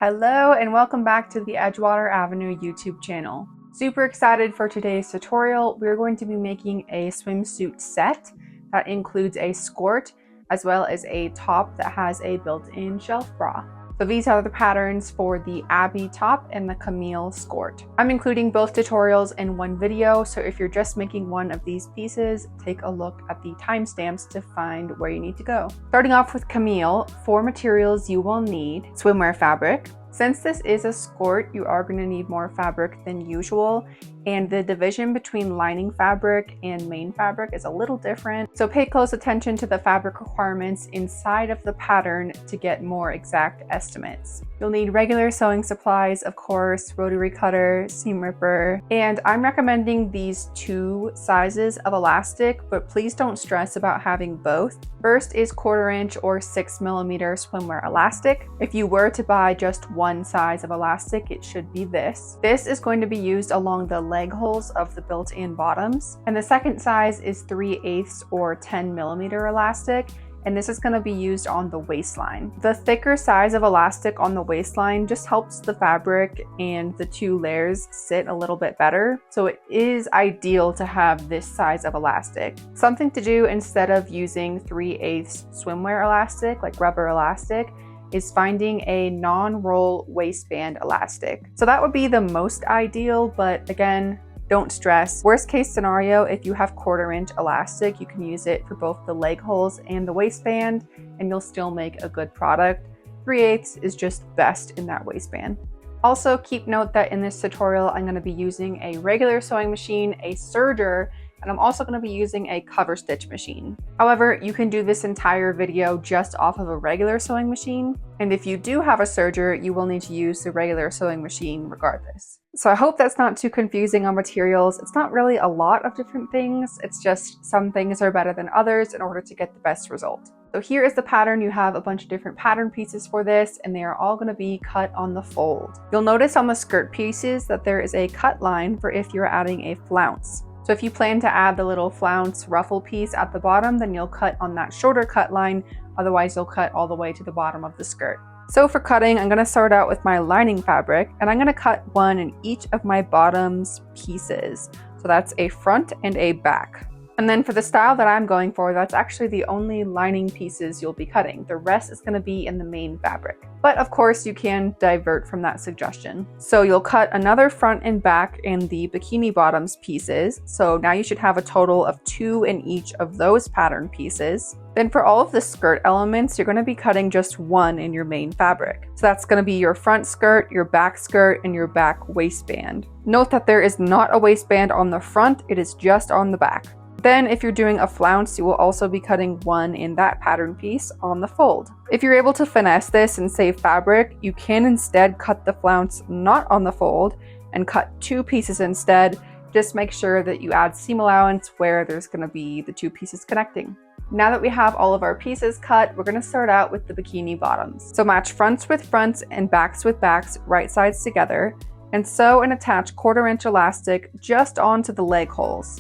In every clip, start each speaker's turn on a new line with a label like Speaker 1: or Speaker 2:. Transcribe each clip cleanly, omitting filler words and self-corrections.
Speaker 1: Hello and welcome back to the Edgewater Avenue YouTube channel. Super excited for today's tutorial. We're going to be making a swimsuit set that includes a skirt as well as a top that has a built-in shelf bra. So these are the patterns for the Abby top and the Camille skirt. I'm including both tutorials in one video, so if you're just making one of these pieces, take a look at the timestamps to find where you need to go. Starting off with Camille, for materials you will need swimwear fabric. Since this is a skirt, you are going to need more fabric than usual, and the division between lining fabric and main fabric is a little different. So pay close attention to the fabric requirements inside of the pattern to get more exact estimates. You'll need regular sewing supplies, of course, rotary cutter, seam ripper, and I'm recommending these two sizes of elastic, but please don't stress about having both. First is 1/4 inch or 6mm swimwear elastic. If you were to buy just one size of elastic, it should be this. This is going to be used along the leg holes of the built-in bottoms. And the second size is 3/8 or 10mm elastic, and this is going to be used on the waistline. The thicker size of elastic on the waistline just helps the fabric and the two layers sit a little bit better. So it is ideal to have this size of elastic. Something to do instead of using 3/8 swimwear elastic, like rubber elastic, is finding a non-roll waistband elastic. So that would be the most ideal, but again, don't stress. Worst case scenario, if you have 1/4 inch elastic, you can use it for both the leg holes and the waistband, and you'll still make a good product. 3/8 is just best in that waistband. Also, keep note that in this tutorial, I'm going to be using a regular sewing machine, a serger, and I'm also going to be using a cover stitch machine. However, you can do this entire video just off of a regular sewing machine. And if you do have a serger, you will need to use the regular sewing machine regardless. So I hope that's not too confusing on materials. It's not really a lot of different things. It's just some things are better than others in order to get the best result. So here is the pattern. You have a bunch of different pattern pieces for this, and they are all going to be cut on the fold. You'll notice on the skirt pieces that there is a cut line for if you're adding a flounce. So if you plan to add the little flounce ruffle piece at the bottom, then you'll cut on that shorter cut line. Otherwise, you'll cut all the way to the bottom of the skirt. So for cutting, I'm going to start out with my lining fabric, and I'm going to cut one in each of my bottoms pieces. So that's a front and a back. And then for the style that I'm going for, that's actually the only lining pieces you'll be cutting. The rest is going to be in the main fabric. But of course, you can divert from that suggestion. So you'll cut another front and back in the bikini bottoms pieces. So now you should have a total of 2 in each of those pattern pieces. Then for all of the skirt elements, you're going to be cutting just 1 in your main fabric. So that's going to be your front skirt, your back skirt, and your back waistband. Note that there is not a waistband on the front, it is just on the back. Then if you're doing a flounce, you will also be cutting 1 in that pattern piece on the fold. If you're able to finesse this and save fabric, you can instead cut the flounce not on the fold and cut 2 pieces instead. Just make sure that you add seam allowance where there's going to be the 2 pieces connecting. Now that we have all of our pieces cut, we're going to start out with the bikini bottoms. So match fronts with fronts and backs with backs, right sides together, and sew and attach 1/4 inch elastic just onto the leg holes.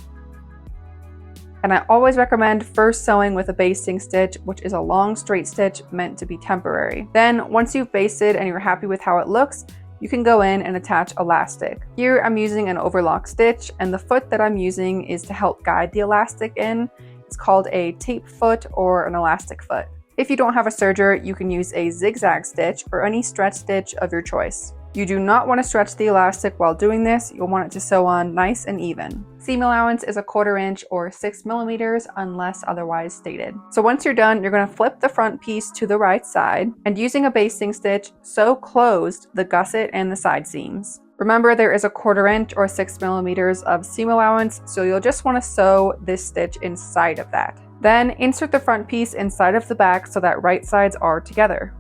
Speaker 1: And I always recommend first sewing with a basting stitch, which is a long straight stitch meant to be temporary. Then once you've basted and you're happy with how it looks, you can go in and attach elastic. Here I'm using an overlock stitch, and the foot that I'm using is to help guide the elastic in. It's called a tape foot or an elastic foot. If you don't have a serger, you can use a zigzag stitch or any stretch stitch of your choice. You do not want to stretch the elastic while doing this. You'll want it to sew on nice and even. Seam allowance is a 1/4 inch or 6mm unless otherwise stated. So once you're done, you're going to flip the front piece to the right side, and using a basting stitch, sew closed the gusset and the side seams. Remember, there is a 1/4 inch or 6mm of seam allowance, so you'll just want to sew this stitch inside of that. Then insert the front piece inside of the back so that right sides are together.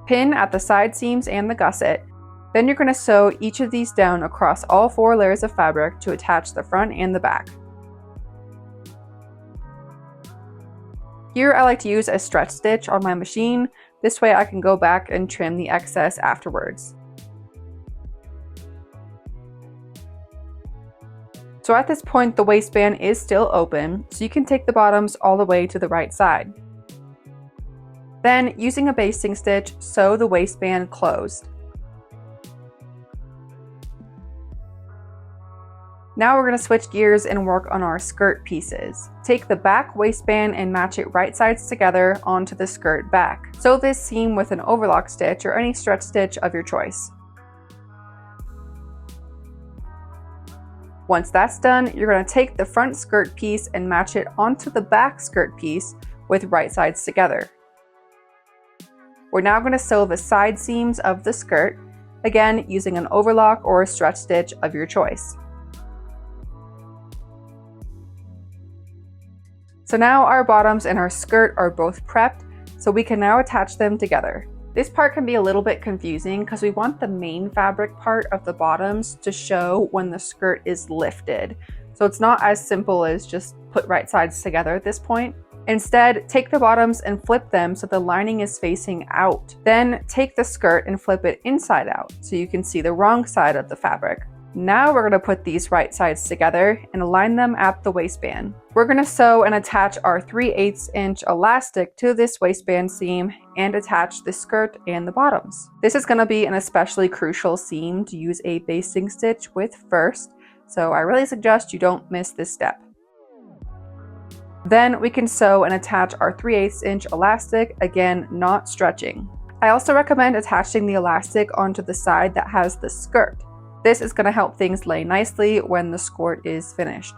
Speaker 1: Pin at the side seams and the gusset. Then you're going to sew each of these down across all 4 layers of fabric to attach the front and the back. Here I like to use a stretch stitch on my machine. This way I can go back and trim the excess afterwards. So at this point, the waistband is still open, so you can take the bottoms all the way to the right side. Then, using a basting stitch, sew the waistband closed. Now we're going to switch gears and work on our skirt pieces. Take the back waistband and match it right sides together onto the skirt back. Sew this seam with an overlock stitch or any stretch stitch of your choice. Once that's done, you're going to take the front skirt piece and match it onto the back skirt piece with right sides together. We're now going to sew the side seams of the skirt, again using an overlock or a stretch stitch of your choice. So now our bottoms and our skirt are both prepped, so we can now attach them together. This part can be a little bit confusing because we want the main fabric part of the bottoms to show when the skirt is lifted. So it's not as simple as just put right sides together at this point. Instead, take the bottoms and flip them so the lining is facing out. Then take the skirt and flip it inside out so you can see the wrong side of the fabric. Now we're going to put these right sides together and align them at the waistband. We're going to sew and attach our 3/8 inch elastic to this waistband seam and attach the skirt and the bottoms. This is going to be an especially crucial seam to use a basting stitch with first, so I really suggest you don't miss this step. Then we can sew and attach our 3/8 inch elastic, again not stretching. I also recommend attaching the elastic onto the side that has the skirt. This is going to help things lay nicely when the skirt is finished.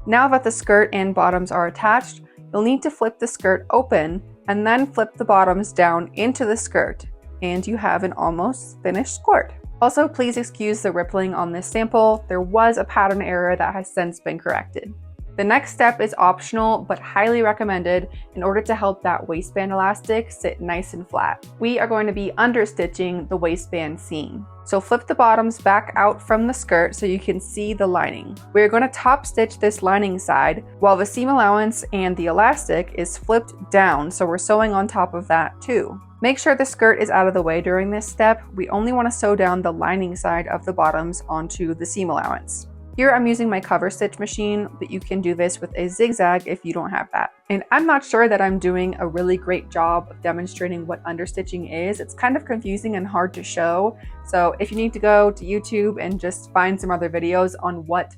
Speaker 1: Now that the skirt and bottoms are attached, you'll need to flip the skirt open and then flip the bottoms down into the skirt, and you have an almost finished skirt. Also, please excuse the rippling on this sample. There was a pattern error that has since been corrected. The next step is optional but highly recommended in order to help that waistband elastic sit nice and flat. We are going to be understitching the waistband seam. So flip the bottoms back out from the skirt so you can see the lining. We're going to top stitch this lining side while the seam allowance and the elastic is flipped down, so we're sewing on top of that too. Make sure the skirt is out of the way during this step. We only want to sew down the lining side of the bottoms onto the seam allowance. Here I'm using my cover stitch machine, but you can do this with a zigzag if you don't have that. And I'm not sure that I'm doing a really great job of demonstrating what understitching is. It's kind of confusing and hard to show. So if you need to go to YouTube and just find some other videos on what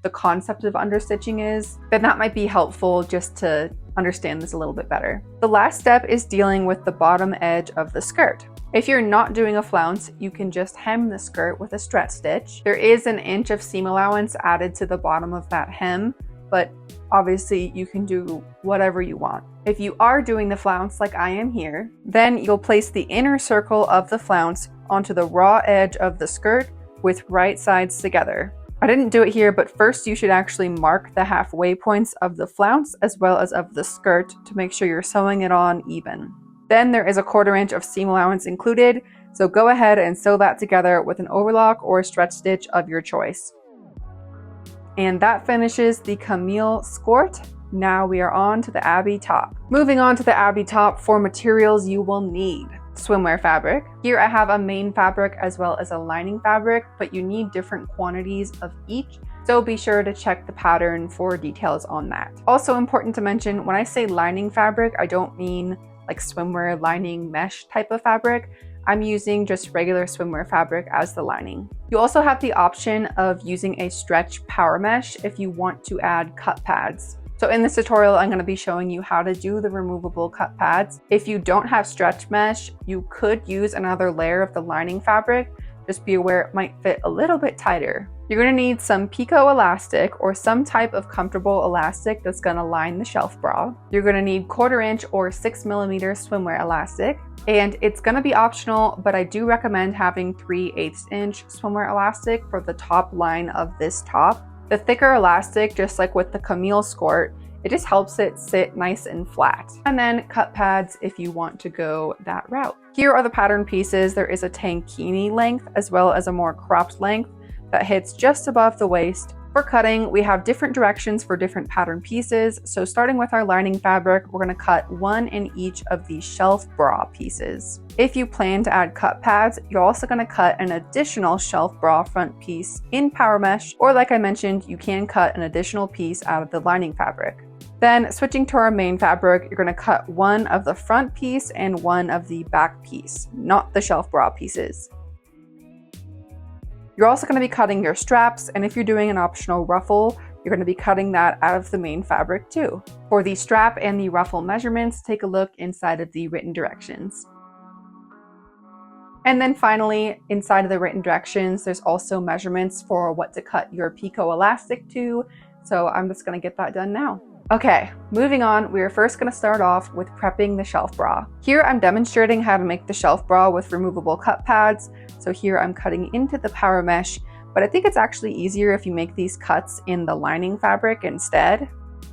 Speaker 1: the concept of understitching is, then that might be helpful just to understand this a little bit better. The last step is dealing with the bottom edge of the skirt. If you're not doing a flounce, you can just hem the skirt with a stretch stitch. There is an inch of seam allowance added to the bottom of that hem, but obviously you can do whatever you want. If you are doing the flounce like I am here, then you'll place the inner circle of the flounce onto the raw edge of the skirt with right sides together. I didn't do it here, but first you should actually mark the halfway points of the flounce as well as of the skirt to make sure you're sewing it on even. Then there is a 1/4 inch of seam allowance included, so go ahead and sew that together with an overlock or a stretch stitch of your choice. And that finishes the Camille Skort. Now we are on to the Abby top. Moving on to the Abby top, for materials you will need swimwear fabric. Here I have a main fabric as well as a lining fabric, but you need different quantities of each, so be sure to check the pattern for details on that. Also important to mention, when I say lining fabric, I don't mean like swimwear lining mesh type of fabric. I'm using just regular swimwear fabric as the lining. You also have the option of using a stretch power mesh if you want to add cut pads. So in this tutorial, I'm going to be showing you how to do the removable cut pads. If you don't have stretch mesh, you could use another layer of the lining fabric. Just be aware it might fit a little bit tighter. You're going to need some Pico elastic or some type of comfortable elastic that's going to line the shelf bra. You're going to need 1/4 inch or 6mm swimwear elastic. And it's going to be optional, but I do recommend having 3/8 inch swimwear elastic for the top line of this top. The thicker elastic, just like with the Camille Skort, it just helps it sit nice and flat. And then cut pads if you want to go that route. Here are the pattern pieces. There is a tankini length as well as a more cropped length that hits just above the waist. For cutting, we have different directions for different pattern pieces. So starting with our lining fabric, we're going to cut one in each of these shelf bra pieces. If you plan to add cut pads, you're also going to cut an additional shelf bra front piece in power mesh, or like I mentioned, you can cut an additional piece out of the lining fabric. Then switching to our main fabric, you're going to cut one of the front piece and one of the back piece, not the shelf bra pieces. You're also going to be cutting your straps, and if you're doing an optional ruffle, you're going to be cutting that out of the main fabric too. For the strap and the ruffle measurements, take a look inside of the written directions. And then finally, inside of the written directions, there's also measurements for what to cut your picot elastic to, so I'm just going to get that done now. Okay, moving on, we are first going to start off with prepping the shelf bra. Here I'm demonstrating how to make the shelf bra with removable cut pads. So here I'm cutting into the power mesh, but I think it's actually easier if you make these cuts in the lining fabric instead.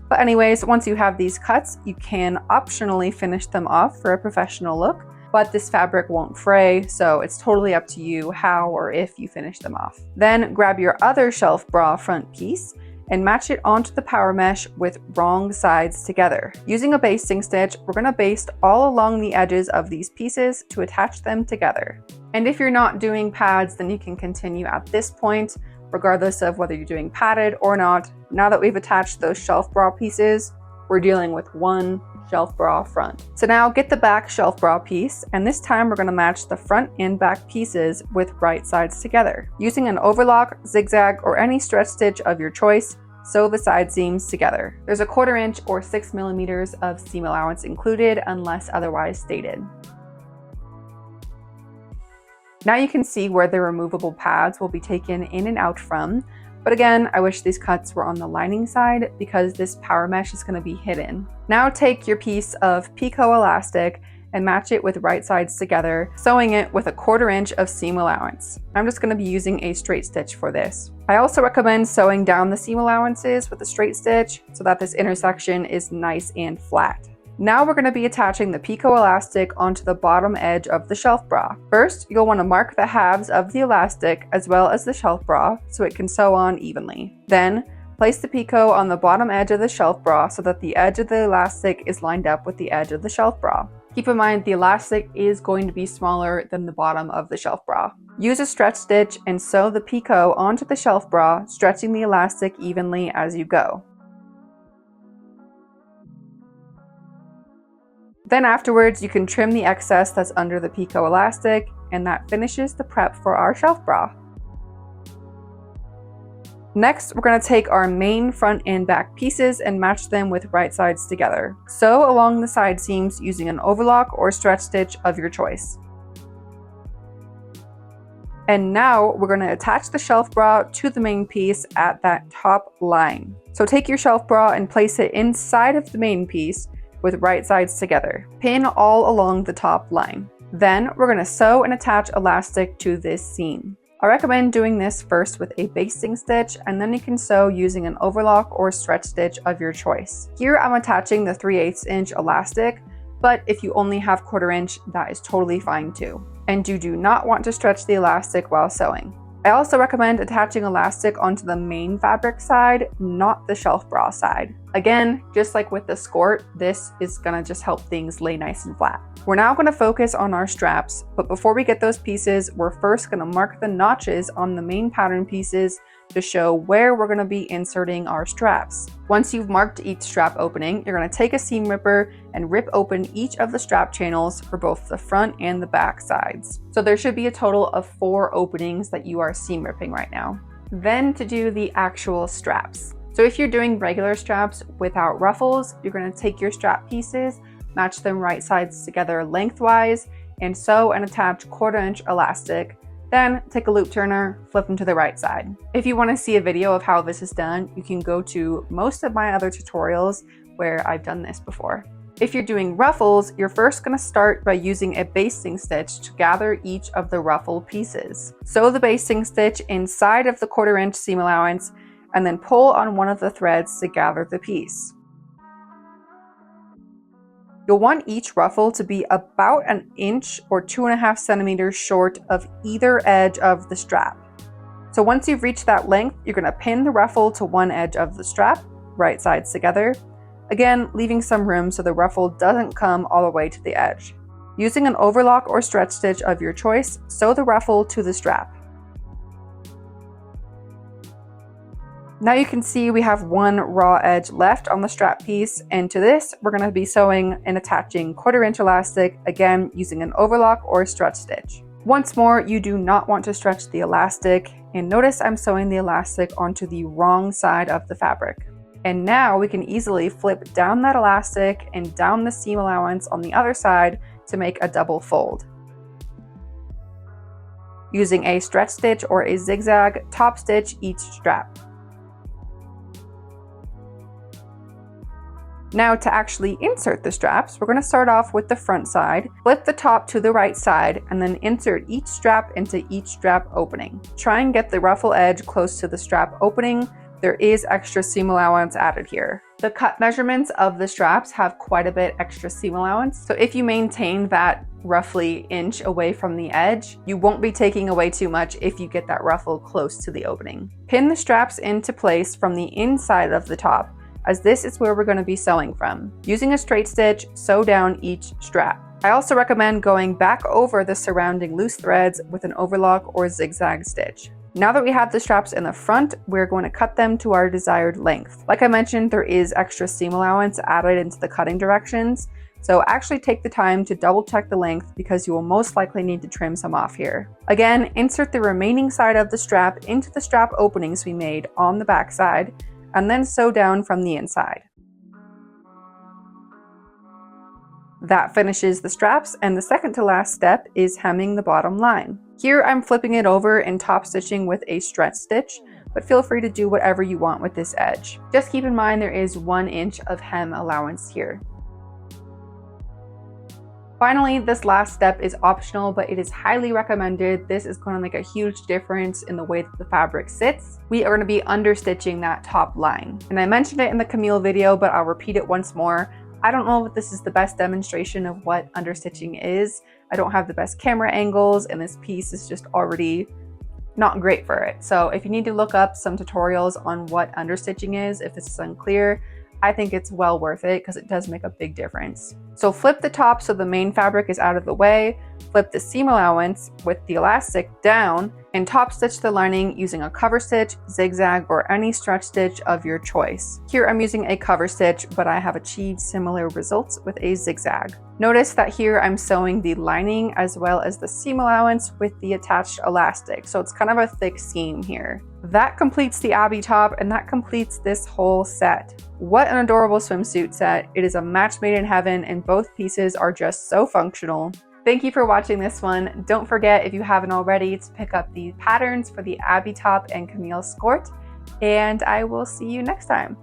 Speaker 1: But anyways, once you have these cuts, you can optionally finish them off for a professional look, but this fabric won't fray, so it's totally up to you how or if you finish them off. Then grab your other shelf bra front piece and match it onto the power mesh with wrong sides together. Using a basting stitch, we're going to baste all along the edges of these pieces to attach them together. And if you're not doing pads, then you can continue at this point, regardless of whether you're doing padded or not. Now that we've attached those shelf bra pieces, we're dealing with one shelf bra front. So now get the back shelf bra piece, and this time we're going to match the front and back pieces with right sides together. Using an overlock, zigzag, or any stretch stitch of your choice, sew the side seams together. There's a 1/4 inch or 6 millimeters of seam allowance included unless otherwise stated. Now you can see where the removable pads will be taken in and out from, but again, I wish these cuts were on the lining side because this power mesh is going to be hidden. Now take your piece of picot elastic and match it with right sides together, sewing it with a 1/4 inch of seam allowance. I'm just going to be using a straight stitch for this. I also recommend sewing down the seam allowances with a straight stitch so that this intersection is nice and flat. Now we're going to be attaching the picot elastic onto the bottom edge of the shelf bra. First, you'll want to mark the halves of the elastic as well as the shelf bra so it can sew on evenly. Then, place the picot on the bottom edge of the shelf bra so that the edge of the elastic is lined up with the edge of the shelf bra. Keep in mind the elastic is going to be smaller than the bottom of the shelf bra. Use a stretch stitch and sew the picot onto the shelf bra, stretching the elastic evenly as you go. Then afterwards, you can trim the excess that's under the picot elastic, and that finishes the prep for our shelf bra. Next, we're going to take our main front and back pieces and match them with right sides together. Sew along the side seams using an overlock or stretch stitch of your choice. And now we're going to attach the shelf bra to the main piece at that top line. So take your shelf bra and place it inside of the main piece with right sides together. Pin all along the top line. Then we're going to sew and attach elastic to this seam. I recommend doing this first with a basting stitch, and then you can sew using an overlock or stretch stitch of your choice. Here I'm attaching the 3/8 inch elastic, but if you only have 1/4 inch, that is totally fine too. And you do not want to stretch the elastic while sewing. I also recommend attaching elastic onto the main fabric side, not the shelf bra side. Again, just like with the Skort, this is gonna just help things lay nice and flat. We're now gonna focus on our straps, but before we get those pieces, we're first gonna mark the notches on the main pattern pieces to show where we're gonna be inserting our straps. Once you've marked each strap opening, you're gonna take a seam ripper and rip open each of the strap channels for both the front and the back sides. So there should be a total of 4 openings that you are seam ripping right now. Then to do the actual straps. So if you're doing regular straps without ruffles, you're gonna take your strap pieces, match them right sides together lengthwise, and sew and attach 1/4 inch elastic. Then take a loop turner, flip them to the right side. If you want to see a video of how this is done, you can go to most of my other tutorials where I've done this before. If you're doing ruffles, you're first going to start by using a basting stitch to gather each of the ruffle pieces. Sew the basting stitch inside of the 1/4 inch seam allowance, and then pull on one of the threads to gather the piece. You'll want each ruffle to be about 1 inch or 2.5 centimeters short of either edge of the strap. So once you've reached that length, you're going to pin the ruffle to one edge of the strap, right sides together, again leaving some room so the ruffle doesn't come all the way to the edge. Using an overlock or stretch stitch of your choice, sew the ruffle to the strap. Now you can see we have one raw edge left on the strap piece, and to this we're going to be sewing and attaching 1/4 inch elastic, again using an overlock or stretch stitch. Once more, you do not want to stretch the elastic, and notice I'm sewing the elastic onto the wrong side of the fabric. And now we can easily flip down that elastic and down the seam allowance on the other side to make a double fold. Using a stretch stitch or a zigzag, top stitch each strap. Now to actually insert the straps, we're going to start off with the front side, flip the top to the right side, and then insert each strap into each strap opening. Try and get the ruffle edge close to the strap opening. There is extra seam allowance added here. The cut measurements of the straps have quite a bit extra seam allowance, so if you maintain that roughly inch away from the edge, you won't be taking away too much if you get that ruffle close to the opening. Pin the straps into place from the inside of the top, as this is where we're going to be sewing from. Using a straight stitch, sew down each strap. I also recommend going back over the surrounding loose threads with an overlock or zigzag stitch. Now that we have the straps in the front, we're going to cut them to our desired length. Like I mentioned, there is extra seam allowance added into the cutting directions, so actually take the time to double check the length because you will most likely need to trim some off here. Again, insert the remaining side of the strap into the strap openings we made on the back side, and then sew down from the inside. That finishes the straps, and the second to last step is hemming the bottom line. Here I'm flipping it over and top stitching with a stretch stitch, but feel free to do whatever you want with this edge. Just keep in mind there is 1 inch of hem allowance here. Finally, this last step is optional, but it is highly recommended. This is going to make a huge difference in the way that the fabric sits. We are going to be understitching that top line. And I mentioned it in the Camille video, but I'll repeat it once more. I don't know if this is the best demonstration of what understitching is. I don't have the best camera angles, and this piece is just already not great for it. So if you need to look up some tutorials on what understitching is, if this is unclear, I think it's well worth it because it does make a big difference. So flip the top so the main fabric is out of the way, flip the seam allowance with the elastic down, and top stitch the lining using a cover stitch, zigzag, or any stretch stitch of your choice. Here I'm using a cover stitch, but I have achieved similar results with a zigzag. Notice that here I'm sewing the lining as well as the seam allowance with the attached elastic, so it's kind of a thick seam here. That completes the Abby top, and that completes this whole set. What an adorable swimsuit set. It is a match made in heaven, and both pieces are just so functional. Thank you for watching this one. Don't forget, if you haven't already, to pick up the patterns for the Abby top and Camille Skort, and I will see you next time.